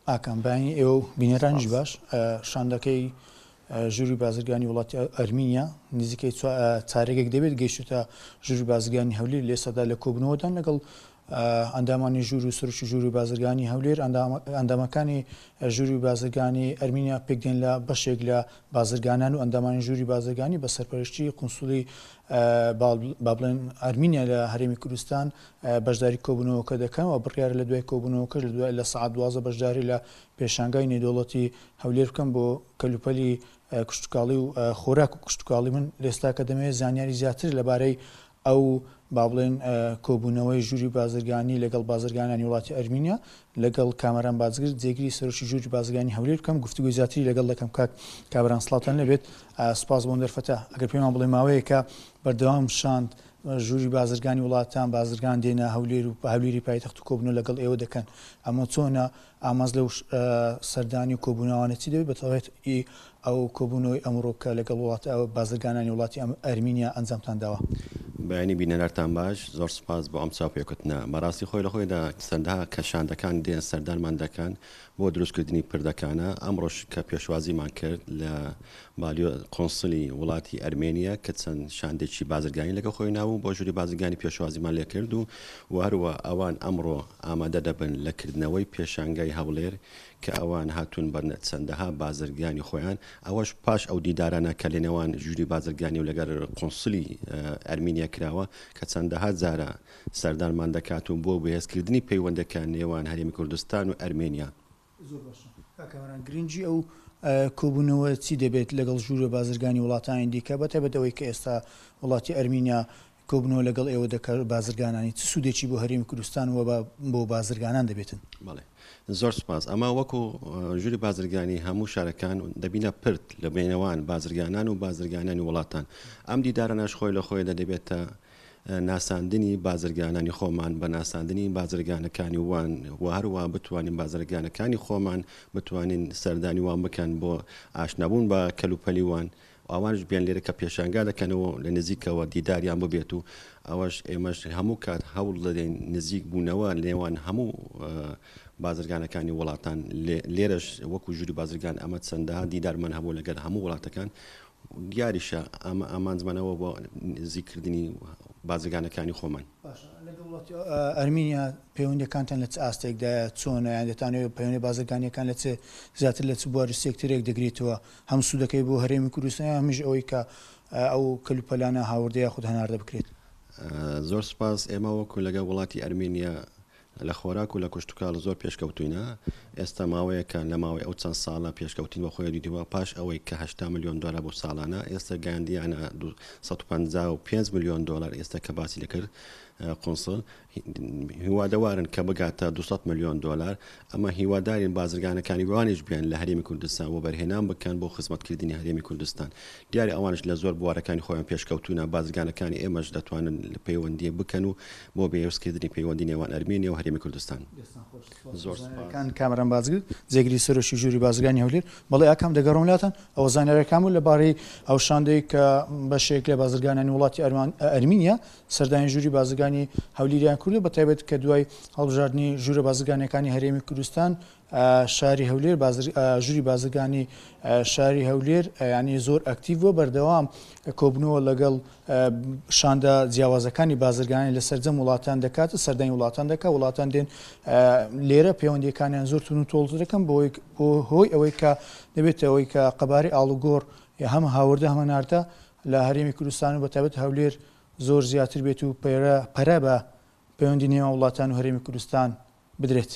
ئاکەم بانی ئێوە بینێرانیش باش شاندەکەی ژووری بازرگانی وڵاتی ئەرمینیا نزیکەی چارێکێک دەبێت گەیشتە ژووری بازرگانی هەولێر لێ سەدا لە کۆبنەوەدان لەگەڵ ئەندامانی ژوور و سروشی ژووری بازرگانی هەولێر ئەندامەکانی ژووری بازرگانی ئەرمینیا پێکدێن لە بەشێک لە بازرگانان و ئەندامانی ژووری بازرگانی بە سەرپەرشتی قونسوڵی با بڵێن ئەرمینیا لە هەرێمی کوردستان بەشداری کۆبوونەوەکە دەکەن و بڕیارە لە دوای کۆبوونەوەکەش لە سەعات 12 بەشداری لە پێشانگای نێودەوڵەتی هەولێر بکەم بۆ کەلوپەلی کشتتوکاڵی و خۆراک و کشتتوکاڵی من لێستا کە دەمەوێت زانیاری زیاتر لەبارەی ئەو با بڵێن کۆبوونەوەی ژووری بازرگانی لەگەڵ بازرگانانی وڵاتی ئەرمینیا لەگەڵ کامەران بازرگر جێگیری سەرۆکی ژووری بازرگانی هەولێر بکەم گفتوگوی زیاتری لەگەڵ دەکەم کاک کابران سڵاتان لەبێت سپاس بۆ دەرفەتە ئەگەر پێمان بڵێ ماوەیەکە بەردەوام شاند ژووری بازرگانی وڵاتان بازرگان دێنە هەولێر و هەولێری پایتەخت و کۆبوونەوە لەگەڵ ئێوە دەکەن ئەمە چۆنە ئاماز لەو سەردانی و کۆبوونەوەوانە چی دەبێت بەتەواوەت ئەو کۆبوونەوەی ئەمڕۆکە لەگەڵ وڵات بازرگانانی وڵاتی ئەرمینیا ئەنجامتان داوە. بەیانی بینەرتان باش زۆر سپاس بۆ ئەم چاوپێکوتنە بەڕاستی خۆی لە خۆیدا سەردەها کە شاندەکان دێن سەردانمان دەکەن بۆ دروستکردنی پردەکانە ئەمڕۆژ کە پێشوازیمان کرد لە بالیۆ قۆنسڵی وڵاتی ئەرمێنیا کە چەند شاندێکی بازرگانی لەگە خۆی ناو بۆ ژووری بازرگانی پێشوازیمان لێ کرد و هەروە ئەوان ئەمڕۆ ئامادە دەبن لەکردنەوەی پێشانگای هەولێر کە ئەوان هاتوون بە چەندەها بازرگانی خۆیان ئەوەش پاش ئەو دیدارانە کە لە نێوان ژووری بازرگانی و لەگەر قۆنسڵی ئەرمینیا کراوە کە چەندەها جارە سەردانمان دەکات و بۆ بەهێزکردنی پەیوەندەکان نێوان هەرێمی کوردستان و ئەرمێنیا. گرنگی ئەو کۆبوونەوە چی دەبێت لەگەڵ ژوورە بازرگانی وڵاتانی دیکە بەتەبەتەوەی کە ئێستا وڵاتی ئەرمینیا کۆبوونەوە لەگەڵ ئێوە دەکات بازرگانانی چ سوودێکی بۆ هەرێمی کوردستان و بۆ بازرگانان دەبێتن؟ بەڵێ زۆر سپاس ئەمە وەکو ژووری بازرگانی هەموو شارەکان دەبینە پرت لە بینەوان بازرگانان و بازرگانانی وڵاتان ئەم دیدارەناش خۆی لە خۆی دەبێتە ناساندنی بازرگانانی خۆمان بە ناساندنی بازرگانەکانی وان و هەروە بتوانین بازرگانەکانی خۆمان بتوانین سەردانی وان بکەن بۆ ئاشنابوون بە کەلوپەلی وان ئەوانش بیان لێرە کە پێشانگا دەکەنەوە لە نزیکەوە دیداریان ببێت و ئەوەش ئێمەش هەموو کات هەوڵ دەدەین نزیک بوونەوە لێوان هەموو بازرگانەکانی وڵاتان لێرەش وەکو ژووری بازرگان ئەمە چەندەها دیدارمان هەبوو لەگەر هەموو وڵاتەکان دیاریشە ئەمە ئامانجمانەوە بۆ نزیکردنی بازرگانەکانی خۆمان. ئەرمینیا پەیوەندەکانتان لە چ ئاستێکدایە چۆنە یان دەتانەوێت پەیوەندی بازرگانیەکان لە چ زیاتر لە چ بواری سێکترێک دەگرێتەوە هەم سوودەکەی بۆ هەرێمی کوردستان هەمیش ئەوەی کە ئەو کەلوپەلانە هاوردەیە خود هەناردە بکرێت؟ زۆر سپاس ئێمە وەکو لەگە وڵاتی ئەرمینیا لە خۆراک و لە کشتتوکاڵ زۆر پێشکەوتوینە ئێستا ماوەیەکە لە ماوەی ئەو چەند ساڵە پێشکەوتین بە خۆی دیتەوە پاش ئەوەی کە 8 ملیۆن دلار بۆ ساڵانە ئێستا گەیاندیانە 155 ملیۆن دلار ئێستا کە باسی لەکرد قۆنسڵ هیوادەوارن کە بگاتە 200 ملیۆن دلار ئەمە هیوادارین بازرگانەکانی وانش بیان لە هەرێمی کوردستان و بەرهێنان بکەن بۆ خزمەتکردنی هەرێمی کوردستان دیاری ئەوانش لە زۆر بوارەکانی خۆیان پێشکەوتونە بازرگانەکانی ئێمەش دەتوانن پەیوەندی بکەن و بۆ بەهێزکردنی پەیوەندی نێوان ئەرمێنیا و هەرێمی کوردستان. زۆر کامەران بازرگر جێگیری سەرۆکی ژووری بازرگانی هەولێر بەڵێ ئاکام دەگەڕۆملاتەن ئەوە زانیاریەکان بوو لەبارەی ئەو شاندەی کە بەشێک لە بازرگانانی وڵاتی ئەرمینیا سەردانی ژووری بازرگانی هەولێریان کردو بە تایبەت کە دوای هەڵبژاردننی ژوورە بازرگانەکانی هەرێمی کوردستان شاری هەولێر ژووری بازرگانی شاری هەولێر ینی زۆر ئەکتیڤ بەردەوام کۆبنەوە لەگەڵ شاندا جیاوازەکانی بازرگانی لە سەرجەم وڵاتان دەکات سەردانی وڵاتان دەکات وڵاتان دێن لێرە پەیوەندیەکانیان زۆر تون و تۆڵ دەکەن بۆ هۆی ئەوەی کە دەبێت ئەوەی کە قەبارەی ئاڵوگۆڕ یا هەمە هاوردە هەمە ناردە لە هەرێمی کوردستان و بەتایبەت هەولێر زۆر زیاتر بێت و پەرە بە پەیوەندی نێوان وڵاتان و هەرێمی کوردستان بدرێت.